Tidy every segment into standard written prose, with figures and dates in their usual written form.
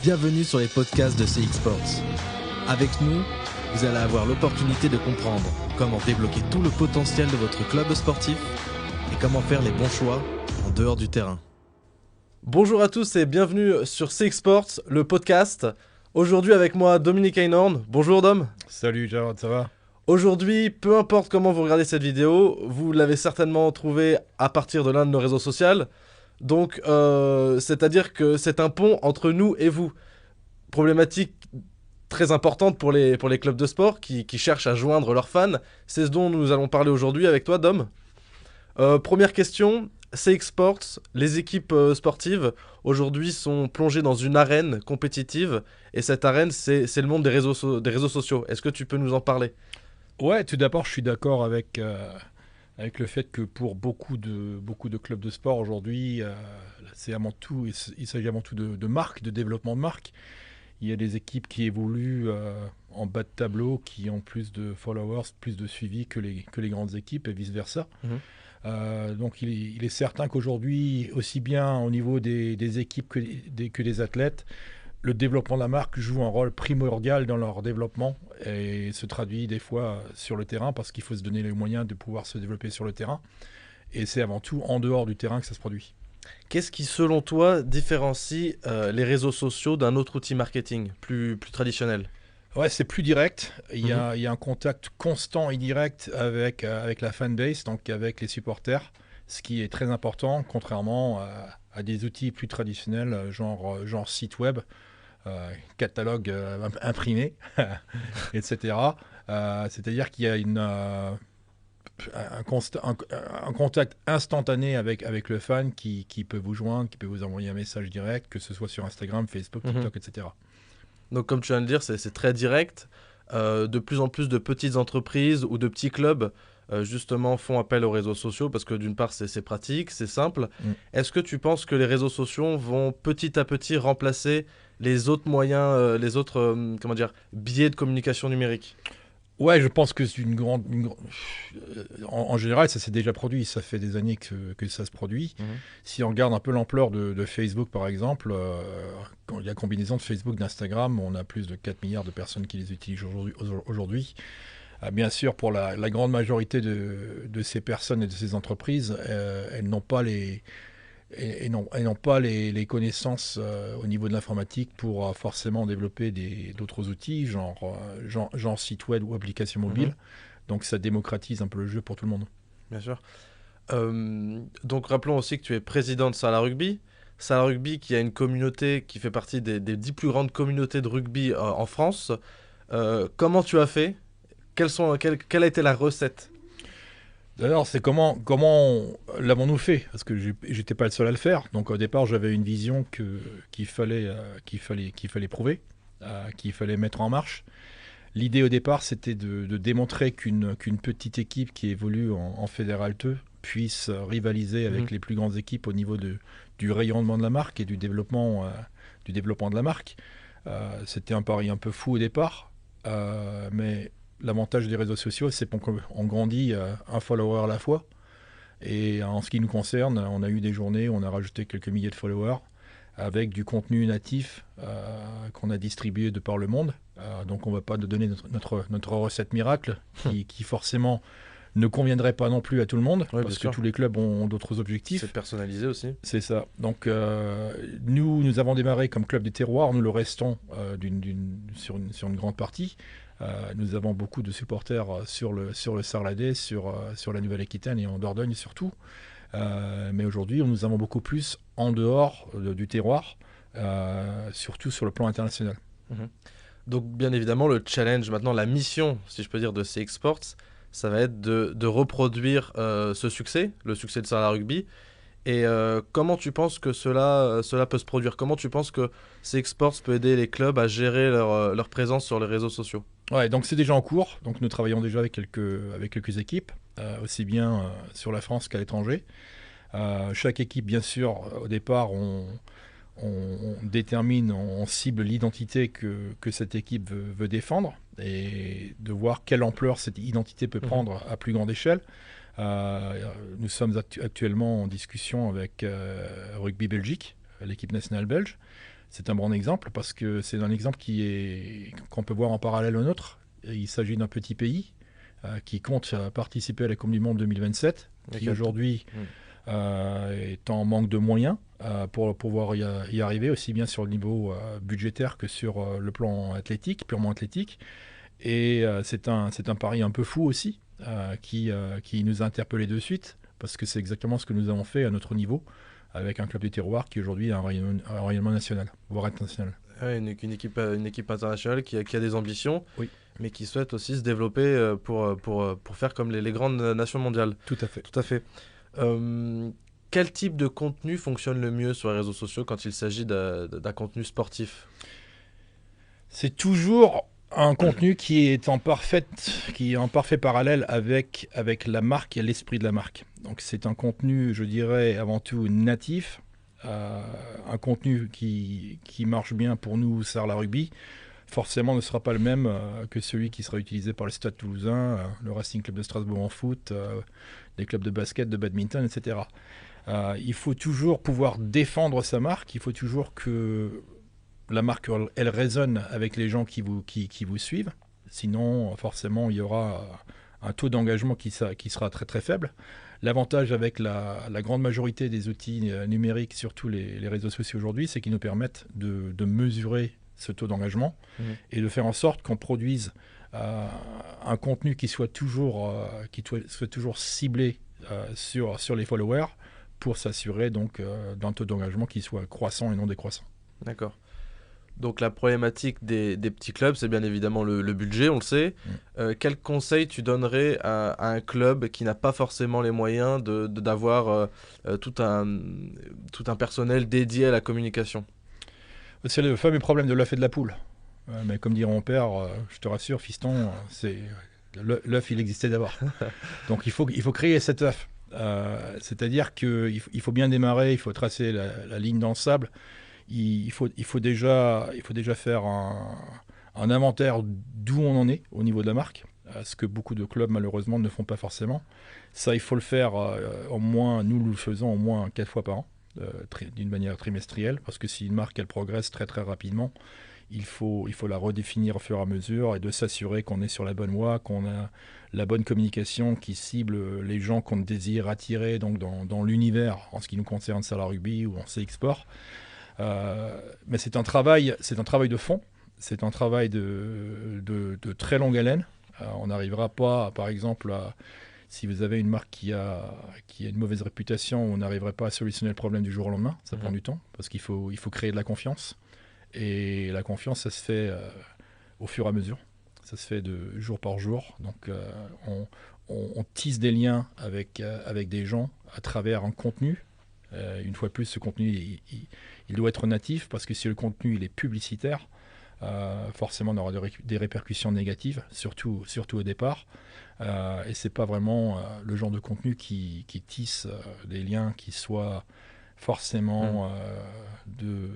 Bienvenue sur les podcasts de CX Sports. Avec nous, vous allez avoir l'opportunité de comprendre comment débloquer tout le potentiel de votre club sportif et comment faire les bons choix en dehors du terrain. Bonjour à tous et bienvenue sur CX Sports, le podcast. Aujourd'hui avec moi Dominique Einhorn. Bonjour Dom. Salut Jarod, ça va? Aujourd'hui, peu importe comment vous regardez cette vidéo, vous l'avez certainement trouvée à partir de l'un de nos réseaux sociaux. Donc, c'est-à-dire que c'est un pont entre nous et vous. Problématique très importante pour les clubs de sport qui cherchent à joindre leurs fans. C'est ce dont nous allons parler aujourd'hui avec toi, Dom. Première question, CX Sports, les équipes sportives aujourd'hui sont plongées dans une arène compétitive. Et cette arène, c'est le monde des réseaux sociaux. Est-ce que tu peux nous en parler ? Ouais, tout d'abord, je suis d'accord avec le fait que pour beaucoup de clubs de sport aujourd'hui, il s'agit avant tout de marques, de développement de marques. Il y a des équipes qui évoluent en bas de tableau, qui ont plus de followers, plus de suivi que les grandes équipes et vice-versa. Donc il est certain qu'aujourd'hui, aussi bien au niveau des équipes que des athlètes, le développement de la marque joue un rôle primordial dans leur développement et se traduit des fois sur le terrain parce qu'il faut se donner les moyens de pouvoir se développer sur le terrain. Et c'est avant tout en dehors du terrain que ça se produit. Qu'est-ce qui, selon toi, différencie les réseaux sociaux d'un autre outil marketing plus traditionnel ? Ouais, c'est plus direct. Il y a un contact constant et direct avec la fanbase, donc avec les supporters, ce qui est très important, contrairement à des outils plus traditionnels, genre site web, catalogue imprimé, etc. C'est-à-dire qu'il y a un contact instantané avec le fan qui peut vous joindre, qui peut vous envoyer un message direct, que ce soit sur Instagram, Facebook, TikTok, etc. Donc comme tu viens de le dire, c'est très direct. De plus en plus de petites entreprises ou de petits clubs justement font appel aux réseaux sociaux parce que d'une part c'est pratique, c'est simple. Est-ce que tu penses que les réseaux sociaux vont petit à petit remplacer les autres moyens, les autres biais de communication numérique ? Ouais, je pense que c'est en général, ça s'est déjà produit. Ça fait des années que ça se produit. Si on regarde un peu l'ampleur de Facebook, par exemple, quand il y a combinaison de Facebook, d'Instagram, on a plus de 4 milliards de personnes qui les utilisent aujourd'hui. Bien sûr, pour la grande majorité de ces personnes et de ces entreprises, elles n'ont pas les connaissances au niveau de l'informatique pour forcément développer d'autres outils, genre site web ou application mobile. Donc ça démocratise un peu le jeu pour tout le monde. Bien sûr. Donc rappelons aussi que tu es président de Salah Rugby. Salah Rugby qui a une communauté qui fait partie des 10 plus grandes communautés de rugby en France. Comment tu as fait ? Quelle a été la recette ? D'ailleurs, c'est comment l'avons-nous fait ? Parce que j'étais pas le seul à le faire. Donc au départ, j'avais une vision qu'il fallait prouver, qu'il fallait mettre en marche. L'idée au départ, c'était de démontrer qu'une petite équipe qui évolue en Fédéral 2 puisse rivaliser avec les plus grandes équipes au niveau du rayonnement de la marque et du développement de la marque. C'était un pari un peu fou au départ, mais l'avantage des réseaux sociaux, c'est qu'on grandit un follower à la fois. Et en ce qui nous concerne, on a eu des journées où on a rajouté quelques milliers de followers avec du contenu natif qu'on a distribué de par le monde. Donc on ne va pas donner notre recette miracle qui forcément ne conviendrait pas non plus à tout le monde, parce que tous les clubs ont d'autres objectifs. C'est personnalisé aussi. C'est ça. Donc nous avons démarré comme club des terroirs, nous le restons sur une grande partie. Nous avons beaucoup de supporters sur le Sarladais, sur la Nouvelle-Aquitaine et en Dordogne surtout. Mais aujourd'hui, nous avons beaucoup plus en dehors du terroir, surtout sur le plan international. Donc bien évidemment, le challenge maintenant, la mission, si je peux dire, de CX Sports, ça va être de reproduire ce succès, le succès de Salah Rugby. Et comment tu penses que cela peut se produire ? Comment tu penses que CX Sports peut aider les clubs à gérer leur présence sur les réseaux sociaux ? Ouais, donc c'est déjà en cours. Donc nous travaillons déjà avec quelques équipes, aussi bien sur la France qu'à l'étranger. Chaque équipe, bien sûr, au départ, on détermine, on cible l'identité que cette équipe veut défendre et de voir quelle ampleur cette identité peut prendre à plus grande échelle. Nous sommes actuellement en discussion avec Rugby Belgique l'équipe nationale belge. C'est un bon exemple parce que c'est un exemple qu'on peut voir en parallèle au nôtre. Il s'agit d'un petit pays qui compte participer à la Coupe du Monde 2027, qui aujourd'hui est en manque de moyens pour pouvoir y arriver, aussi bien sur le niveau budgétaire que sur le plan athlétique, purement athlétique. Et c'est un pari un peu fou aussi qui nous a interpellés de suite, parce que c'est exactement ce que nous avons fait à notre niveau avec un club du terroir qui aujourd'hui a un rayonnement national, voire international. Ouais, une équipe internationale qui a des ambitions, oui, mais qui souhaite aussi se développer pour faire comme les grandes nations mondiales. Tout à fait. Tout à fait. Quel type de contenu fonctionne le mieux sur les réseaux sociaux quand il s'agit d'un contenu sportif? C'est toujours un contenu qui est en parfait parallèle avec la marque et l'esprit de la marque. Donc c'est un contenu, je dirais, avant tout natif, un contenu qui marche bien pour nous, Sarlat Rugby, forcément ne sera pas le même que celui qui sera utilisé par le Stade Toulousain, le Racing Club de Strasbourg en foot, les clubs de basket, de badminton, etc. Il faut toujours pouvoir défendre sa marque, il faut toujours que la marque, elle résonne avec les gens qui vous suivent. Sinon, forcément, il y aura un taux d'engagement qui sera très très faible. L'avantage avec la grande majorité des outils numériques, surtout les réseaux sociaux aujourd'hui, c'est qu'ils nous permettent de mesurer ce taux d'engagement et de faire en sorte qu'on produise un contenu qui soit toujours ciblé sur les followers pour s'assurer donc d'un taux d'engagement qui soit croissant et non décroissant. D'accord. Donc la problématique des petits clubs, c'est bien évidemment le budget, on le sait. Quel conseil tu donnerais à un club qui n'a pas forcément les moyens d'avoir tout un personnel dédié à la communication? C'est le fameux problème de l'œuf et de la poule. Mais comme dirait mon père, je te rassure, fiston, l'œuf, il existait d'abord. Donc il faut créer cet œuf. C'est-à-dire qu'il faut bien démarrer, il faut tracer la ligne dans le sable. Il faut déjà faire un inventaire d'où on en est au niveau de la marque, ce que beaucoup de clubs malheureusement ne font pas forcément. Ça, il faut le faire au moins, nous le faisons au moins 4 fois par an, d'une manière trimestrielle, parce que si une marque elle progresse très très rapidement, il faut la redéfinir au fur et à mesure et de s'assurer qu'on est sur la bonne voie, qu'on a la bonne communication qui cible les gens qu'on désire attirer donc dans l'univers en ce qui nous concerne Sarlat Rugby ou en CX Sport. Mais c'est un travail de fond, c'est un travail de très longue haleine. On n'arrivera pas, par exemple, si vous avez une marque qui a une mauvaise réputation, on n'arriverait pas à solutionner le problème du jour au lendemain. Ça prend du temps parce qu'il faut créer de la confiance. Et la confiance, ça se fait au fur et à mesure. Ça se fait de jour par jour. Donc on tisse des liens avec des gens à travers un contenu. Une fois de plus, ce contenu, il doit être natif parce que si le contenu il est publicitaire, forcément on aura des répercussions négatives, surtout au départ. Et c'est pas vraiment le genre de contenu qui tisse des liens qui soient forcément de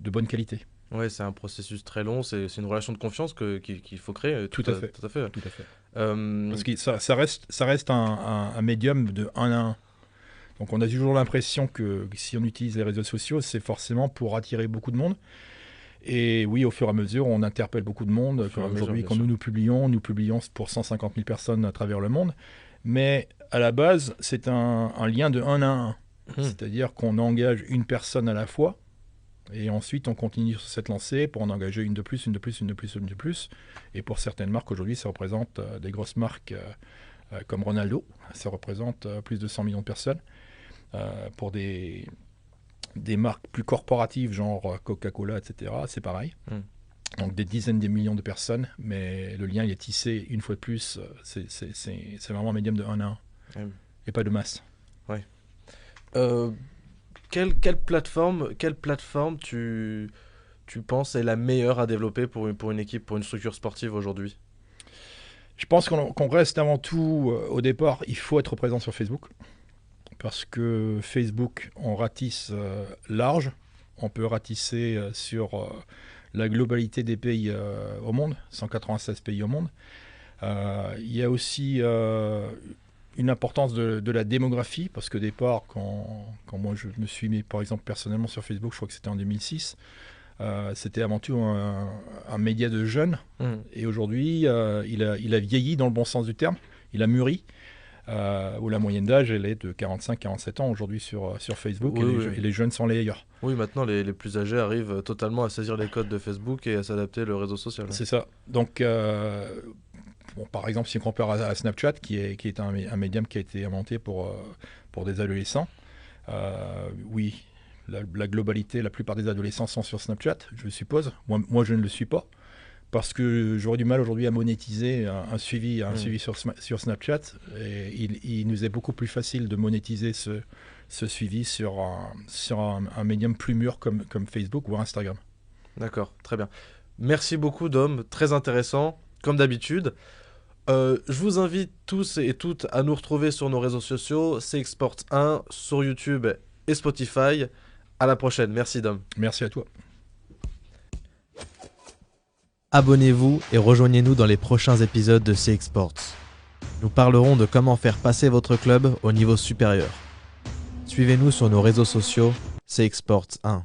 bonne qualité. Ouais, c'est un processus très long, c'est une relation de confiance qu'il faut créer. Tout à fait. Tout à fait. Tout à fait. Parce que ça reste un médium de 1 à 1. Donc on a toujours l'impression que si on utilise les réseaux sociaux, c'est forcément pour attirer beaucoup de monde. Et oui, au fur et à mesure, on interpelle beaucoup de monde. Aujourd'hui, quand nous publions pour 150 000 personnes à travers le monde. Mais à la base, c'est un lien de 1 à 1. C'est-à-dire qu'on engage une personne à la fois. Et ensuite, on continue sur cette lancée pour en engager une de plus, une de plus, une de plus, une de plus. Et pour certaines marques, aujourd'hui, ça représente des grosses marques comme Ronaldo. Ça représente plus de 100 millions de personnes. Pour des marques plus corporatives, genre Coca-Cola, etc., c'est pareil. Donc des dizaines de millions de personnes, mais le lien il est tissé une fois de plus. C'est vraiment un médium de 1 à 1 et pas de masse. Ouais. Quelle plateforme tu penses est la meilleure à développer pour une équipe, pour une structure sportive aujourd'hui? Je pense qu'on reste avant tout, au départ, il faut être présent sur Facebook. Parce que Facebook, on ratisse large. On peut ratisser sur la globalité des pays au monde, 196 pays au monde. Il y a aussi une importance de la démographie, parce qu'au départ, quand moi je me suis mis par exemple personnellement sur Facebook, je crois que c'était en 2006, c'était avant tout un média de jeunes, et aujourd'hui il a vieilli dans le bon sens du terme, il a mûri, où la moyenne d'âge elle est de 45-47 ans aujourd'hui sur Facebook, et les jeunes sont les ailleurs. Oui, maintenant les plus âgés arrivent totalement à saisir les codes de Facebook et à s'adapter le réseau social. C'est ça. Donc bon, par exemple, si on compare à Snapchat, qui est un médium qui a été inventé pour des adolescents, oui, la globalité, la plupart des adolescents sont sur Snapchat, je suppose. Moi, je ne le suis pas, parce que j'aurais du mal aujourd'hui à monétiser un suivi sur Snapchat. Et il nous est beaucoup plus facile de monétiser ce suivi sur un médium plus mûr comme Facebook ou Instagram. D'accord, très bien. Merci beaucoup, Dom, très intéressant, comme d'habitude. Je vous invite tous et toutes à nous retrouver sur nos réseaux sociaux, CXports1, sur YouTube et Spotify. À la prochaine, merci Dom. Merci à toi. Abonnez-vous et rejoignez-nous dans les prochains épisodes de CX Sports. Nous parlerons de comment faire passer votre club au niveau supérieur. Suivez-nous sur nos réseaux sociaux CX Sports 1.